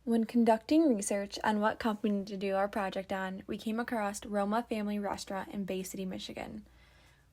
When conducting research on what company to do our project on, we came across Roma Family Restaurant in Bay City, Michigan.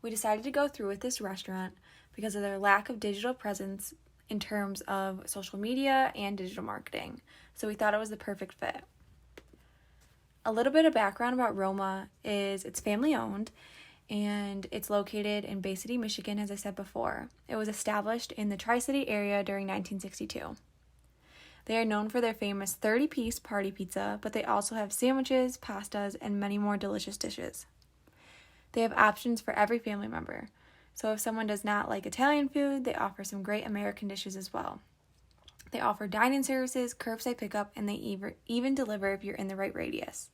We decided to go through with this restaurant because of their lack of digital presence in terms of social media and digital marketing, so we thought it was the perfect fit. A little bit of background about Roma is it's family owned and it's located in Bay City, Michigan, as I said before. It was established in the Tri-City area during 1962. They are known for their famous 30-piece party pizza, but they also have sandwiches, pastas, and many more delicious dishes. They have options for every family member. So if someone does not like Italian food, they offer some great American dishes as well. They offer dine-in services, curbside pickup, and they even deliver if you're in the right radius.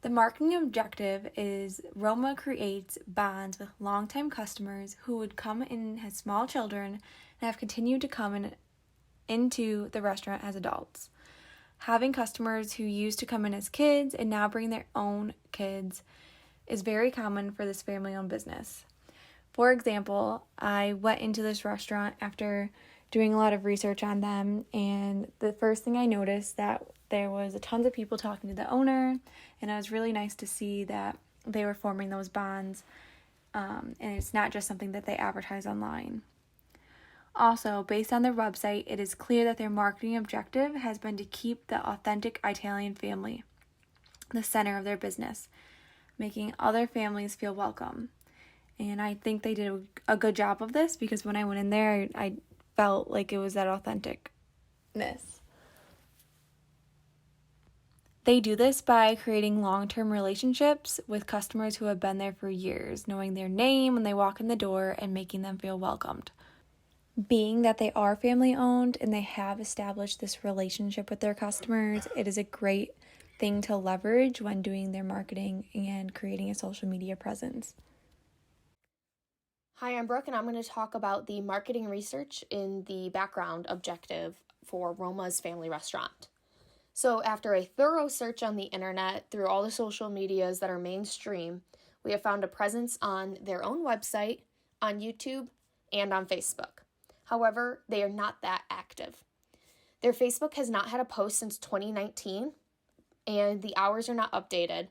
The marketing objective is Roma creates bonds with longtime customers who would come in as small children and have continued to come into the restaurant as adults. Having customers who used to come in as kids and now bring their own kids is very common for this family-owned business. For example, I went into this restaurant after doing a lot of research on them, and the first thing I noticed that there was tons of people talking to the owner, and it was really nice to see that they were forming those bonds, and it's not just something that they advertise online. Also, based on their website, it is clear that their marketing objective has been to keep the authentic Italian family the center of their business, making other families feel welcome. And I think they did a good job of this because when I went in there, I felt like it was that authenticness. They do this by creating long-term relationships with customers who have been there for years, knowing their name when they walk in the door and making them feel welcomed. Being that they are family owned and they have established this relationship with their customers, it is a great thing to leverage when doing their marketing and creating a social media presence. Hi, I'm Brooke, and I'm going to talk about the marketing research in the background objective for Roma's Family Restaurant. So after a thorough search on the internet through all the social medias that are mainstream, we have found a presence on their own website, on YouTube, and on Facebook. However, they are not that active. Their Facebook has not had a post since 2019, and the hours are not updated,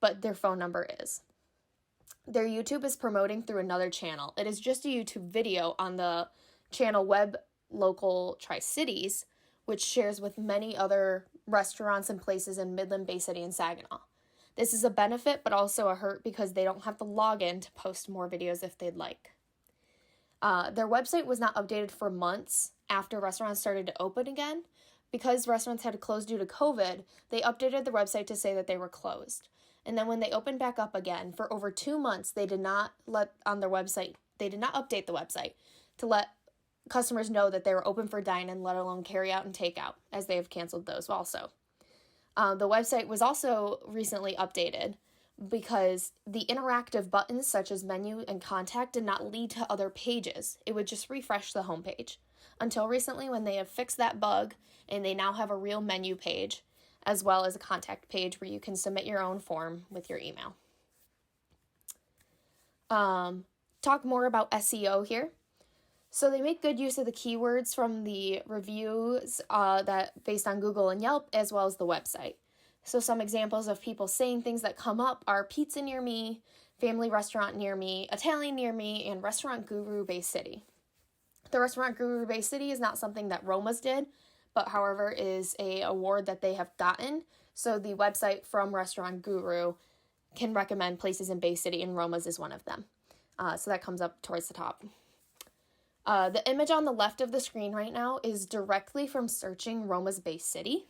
but their phone number is. Their YouTube is promoting through another channel. It is just a YouTube video on the channel Web Local Tri-Cities, which shares with many other restaurants and places in Midland, Bay City, and Saginaw. This is a benefit, but also a hurt because they don't have to log in to post more videos if they'd like. Their website was not updated for months after restaurants started to open again. Because restaurants had to close due to COVID, they updated the website to say that they were closed. And then when they opened back up again, for over 2 months, they did not update the website to let customers know that they were open for dine-in, let alone carry out and takeout, as they have canceled those also. The website was also recently updated because the interactive buttons such as menu and contact did not lead to other pages. It would just refresh the homepage. Until recently when they have fixed that bug and they now have a real menu page as well as a contact page where you can submit your own form with your email. Talk more about SEO here. So they make good use of the keywords from the reviews that based on Google and Yelp as well as the website. So some examples of people saying things that come up are pizza near me, family restaurant near me, Italian near me, and restaurant guru Bay City. The restaurant guru Bay City is not something that Roma's did, but however is a award that they have gotten. So the website from Restaurant Guru can recommend places in Bay City, and Roma's is one of them. So that comes up towards the top. The image on the left of the screen right now is directly from searching Roma's Bay City.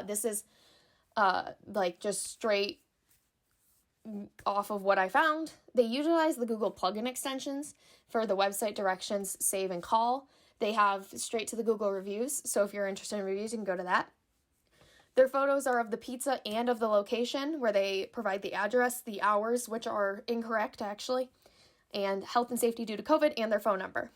This is just straight off of what I found. They utilize the Google plugin extensions for the website directions, save, and call. They have straight to the Google reviews, so if you're interested in reviews, you can go to that. Their photos are of the pizza and of the location, where they provide the address, the hours, which are incorrect actually, and health and safety due to COVID, and their phone number.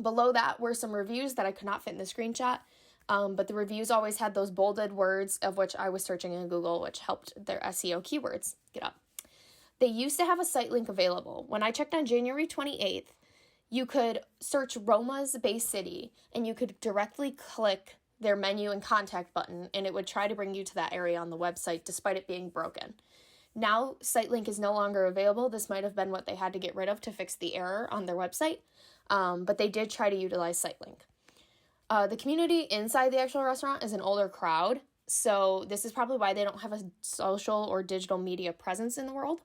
Below that were some reviews that I could not fit in the screenshot, but the reviews always had those bolded words of which I was searching in Google, which helped their SEO keywords get up. They used to have a site link available. When I checked on January 28th, you could search Roma's Bay City and you could directly click their menu and contact button, and it would try to bring you to that area on the website despite it being broken. Now, Sitelink is no longer available. This might have been what they had to get rid of to fix the error on their website, but they did try to utilize Sitelink. The community inside the actual restaurant is an older crowd, so this is probably why they don't have a social or digital media presence in the world.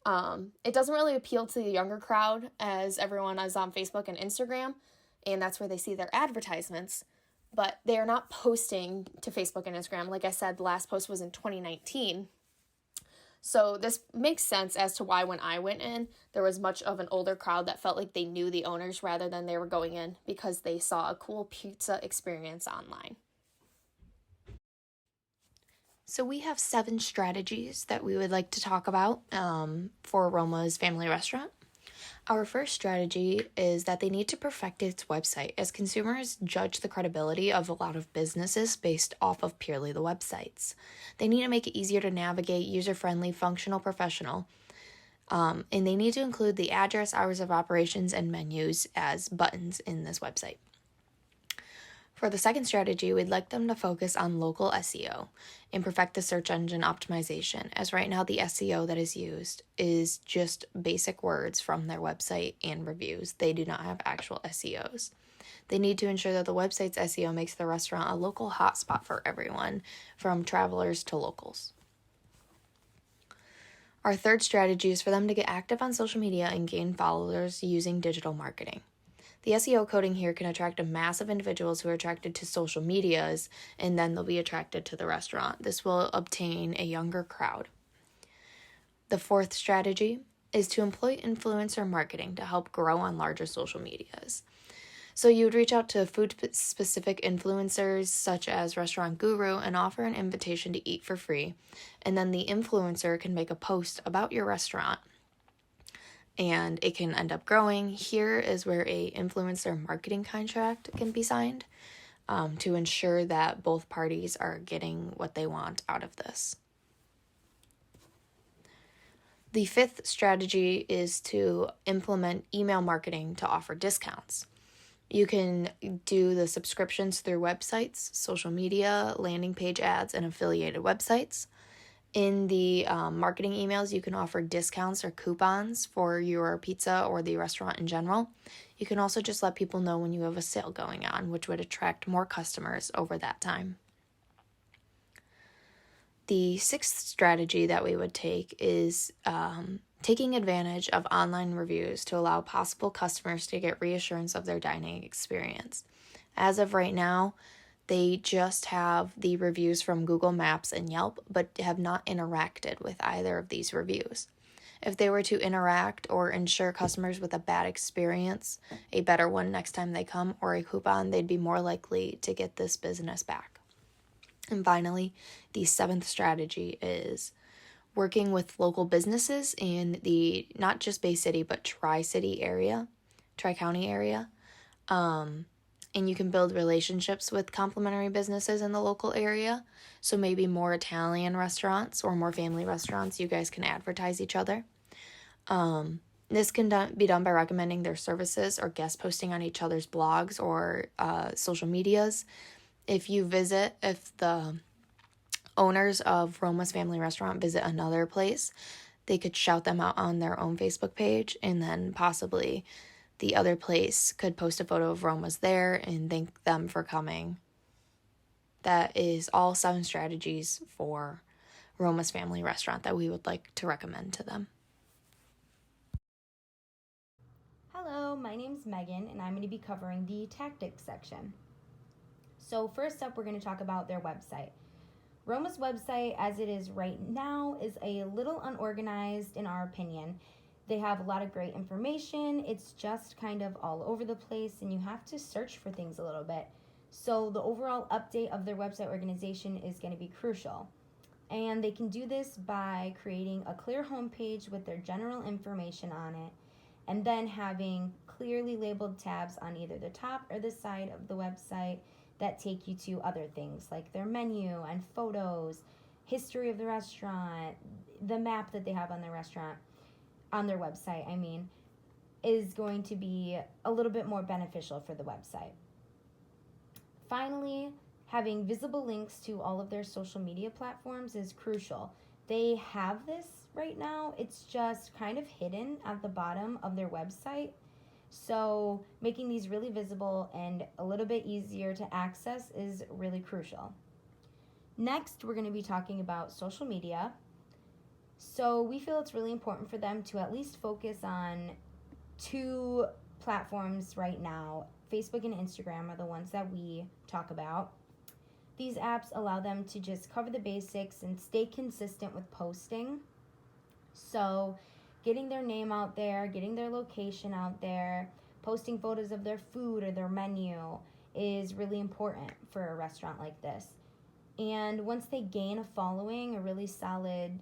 It doesn't really appeal to the younger crowd, as everyone is on Facebook and Instagram, and that's where they see their advertisements, but they are not posting to Facebook and Instagram. Like I said, the last post was in 2019. So this makes sense as to why when I went in, there was much of an older crowd that felt like they knew the owners rather than they were going in because they saw a cool pizza experience online. So we have 7 strategies that we would like to talk about for Roma's Family Restaurant. Our first strategy is that they need to perfect its website, as consumers judge the credibility of a lot of businesses based off of purely the websites. They need to make it easier to navigate, user-friendly, functional, professional, and they need to include the address, hours of operations, and menus as buttons in this website. For the second strategy, we'd like them to focus on local SEO and perfect the search engine optimization, as right now the SEO that is used is just basic words from their website and reviews. They do not have actual SEOs. They need to ensure that the website's SEO makes the restaurant a local hotspot for everyone, from travelers to locals. Our third strategy is for them to get active on social media and gain followers using digital marketing. The SEO coding here can attract a mass of individuals who are attracted to social medias, and then they'll be attracted to the restaurant. This will obtain a younger crowd. The fourth strategy is to employ influencer marketing to help grow on larger social medias. So you would reach out to food-specific influencers such as Restaurant Guru and offer an invitation to eat for free, and then the influencer can make a post about your restaurant, and it can end up growing. Here is where a influencer marketing contract can be signed to ensure that both parties are getting what they want out of this. The fifth strategy is to implement email marketing to offer discounts. You can do the subscriptions through websites, social media, landing page ads, and affiliated websites. In the marketing emails, you can offer discounts or coupons for your pizza or the restaurant in general. You can also just let people know when you have a sale going on, which would attract more customers over that time. The sixth strategy that we would take is taking advantage of online reviews to allow possible customers to get reassurance of their dining experience. As of right now, they just have the reviews from Google Maps and Yelp, but have not interacted with either of these reviews. If they were to interact or ensure customers with a bad experience, a better one next time they come, or a coupon, they'd be more likely to get this business back. And finally, the seventh strategy is working with local businesses in the not just Bay City, but Tri-County area. And you can build relationships with complementary businesses in the local area. So maybe more Italian restaurants or more family restaurants, you guys can advertise each other. This can be done by recommending their services or guest posting on each other's blogs or social medias. If the owners of Roma's Family Restaurant visit another place, they could shout them out on their own Facebook page, and then possibly the other place could post a photo of Roma's there and thank them for coming. That is all 7 strategies for Roma's Family Restaurant that we would like to recommend to them. Hello, my name's Megan, and I'm going to be covering the tactics section. So first up, we're going to talk about their website. Roma's website, as it is right now, is a little unorganized in our opinion. They have a lot of great information. It's just kind of all over the place, and you have to search for things a little bit. So the overall update of their website organization is going to be crucial. And they can do this by creating a clear homepage with their general information on it, and then having clearly labeled tabs on either the top or the side of the website that take you to other things like their menu and photos, history of the restaurant, the map that they have on their restaurant, on their website, is going to be a little bit more beneficial for the website. Finally, having visible links to all of their social media platforms is crucial. They have this right now, it's just kind of hidden at the bottom of their website. So making these really visible and a little bit easier to access is really crucial. Next, we're going to be talking about social media. So we feel it's really important for them to at least focus on 2 platforms right now. Facebook and Instagram are the ones that we talk about. These apps allow them to just cover the basics and stay consistent with posting. So getting their name out there, getting their location out there, posting photos of their food or their menu is really important for a restaurant like this. And once they gain a following, a really solid,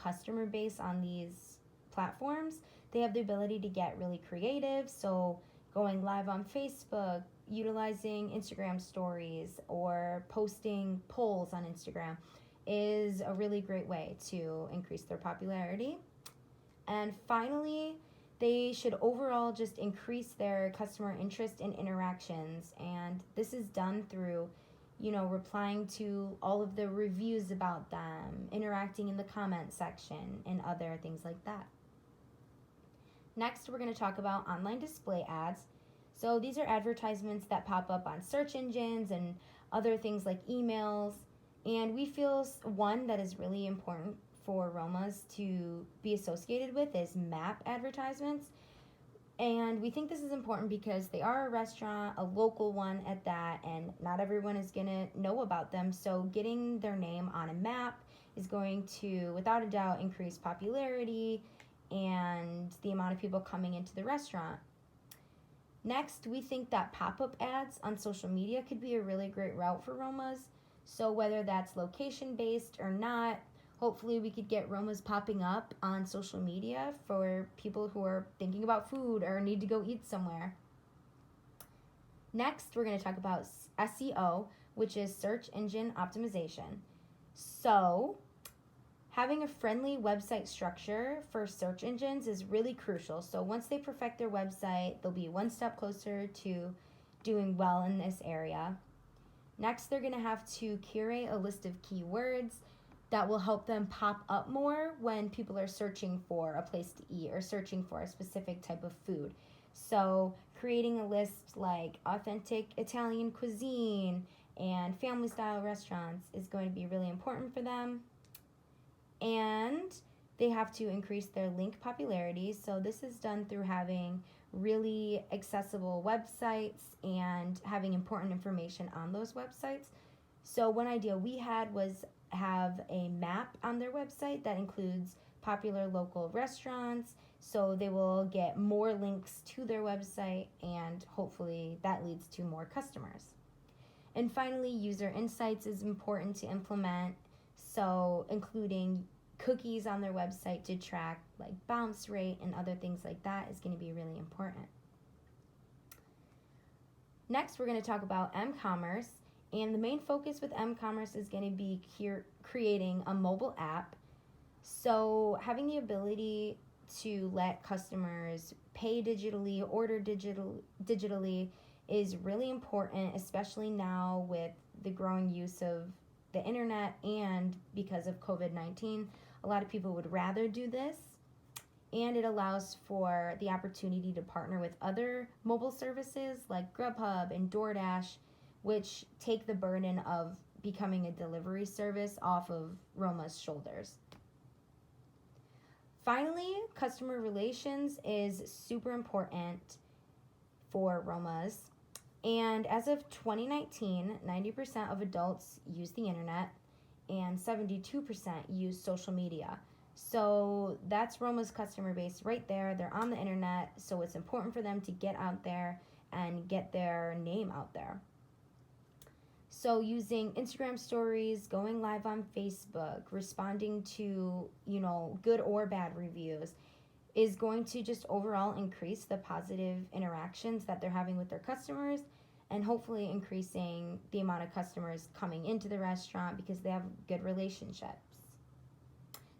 customer base on these platforms, they have the ability to get really creative. So going live on Facebook, utilizing Instagram stories, or posting polls on Instagram is a really great way to increase their popularity. And finally, they should overall just increase their customer interest and interactions. And this is done through, replying to all of the reviews about them, interacting in the comment section, and other things like that. Next, we're going to talk about online display ads. So these are advertisements that pop up on search engines and other things like emails. And we feel one that is really important for Romas to be associated with is map advertisements. And we think this is important because they are a restaurant, a local one at that, and not everyone is going to know about them. So getting their name on a map is going to, without a doubt, increase popularity and the amount of people coming into the restaurant. Next, we think that pop-up ads on social media could be a really great route for Romas. So whether that's location-based or not, hopefully we could get Romas popping up on social media for people who are thinking about food or need to go eat somewhere. Next, we're going to talk about SEO, which is search engine optimization. So having a friendly website structure for search engines is really crucial. So once they perfect their website, they'll be one step closer to doing well in this area. Next, they're going to have to curate a list of keywords that will help them pop up more when people are searching for a place to eat or searching for a specific type of food. So creating a list like authentic Italian cuisine and family style restaurants is going to be really important for them. And they have to increase their link popularity. So this is done through having really accessible websites and having important information on those websites. So one idea we had was have a map on their website that includes popular local restaurants, so they will get more links to their website, and hopefully that leads to more customers. And finally, user insights is important to implement, so including cookies on their website to track like bounce rate and other things like that is going to be really important. Next, we're going to talk about m-commerce, and the main focus with m-commerce is going to be creating a mobile app. So having the ability to let customers pay digitally, order digitally is really important, especially now with the growing use of the internet, and because of COVID-19, a lot of people would rather do this. And it allows for the opportunity to partner with other mobile services like Grubhub and DoorDash, which take the burden of becoming a delivery service off of Roma's shoulders. Finally, customer relations is super important for Romas. And as of 2019, 90% of adults use the internet and 72% use social media. So that's Roma's customer base right there. They're on the internet, so it's important for them to get out there and get their name out there. So using Instagram stories, going live on Facebook, responding to, good or bad reviews is going to just overall increase the positive interactions that they're having with their customers, and hopefully increasing the amount of customers coming into the restaurant because they have good relationships.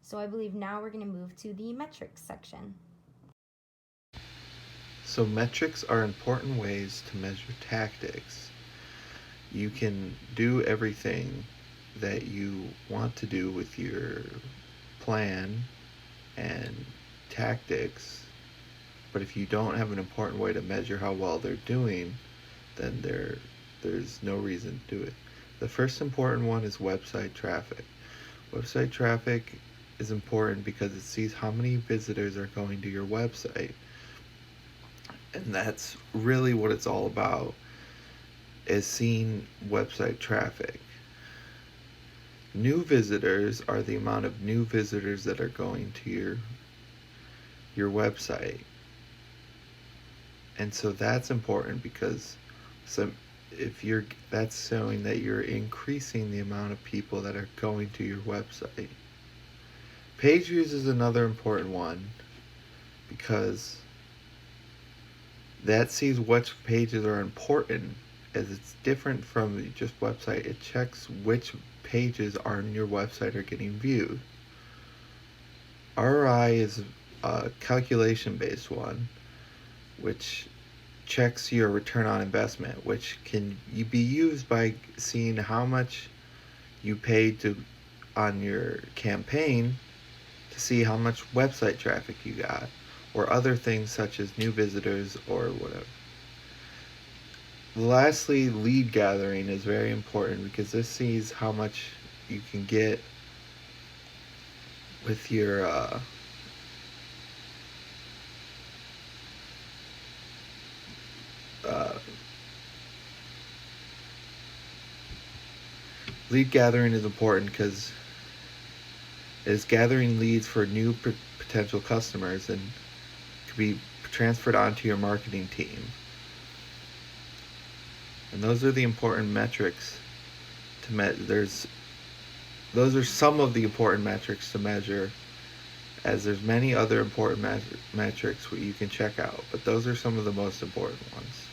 So I believe now we're going to move to the metrics section. So metrics are important ways to measure tactics. You can do everything that you want to do with your plan and tactics, but if you don't have an important way to measure how well they're doing, then there's no reason to do it. The first important one is website traffic. Website traffic is important because it sees how many visitors are going to your website. And that's really what it's all about, is seeing website traffic. New visitors are the amount of new visitors that are going to your website. And so that's important because that's showing that you're increasing the amount of people that are going to your website. Page views is another important one because that sees which pages are important, as it's different from just website. It checks which pages on your website are getting viewed. ROI is a calculation-based one, which checks your return on investment, which can be used by seeing how much you paid on your campaign to see how much website traffic you got, or other things such as new visitors or whatever. Lastly, lead gathering is very important because this sees how much you can get with your lead gathering is important because it is gathering leads for new potential customers and can be transferred onto your marketing team. And those are the important metrics to those are some of the important metrics to measure, as there's many other important metrics you can check out, but those are some of the most important ones.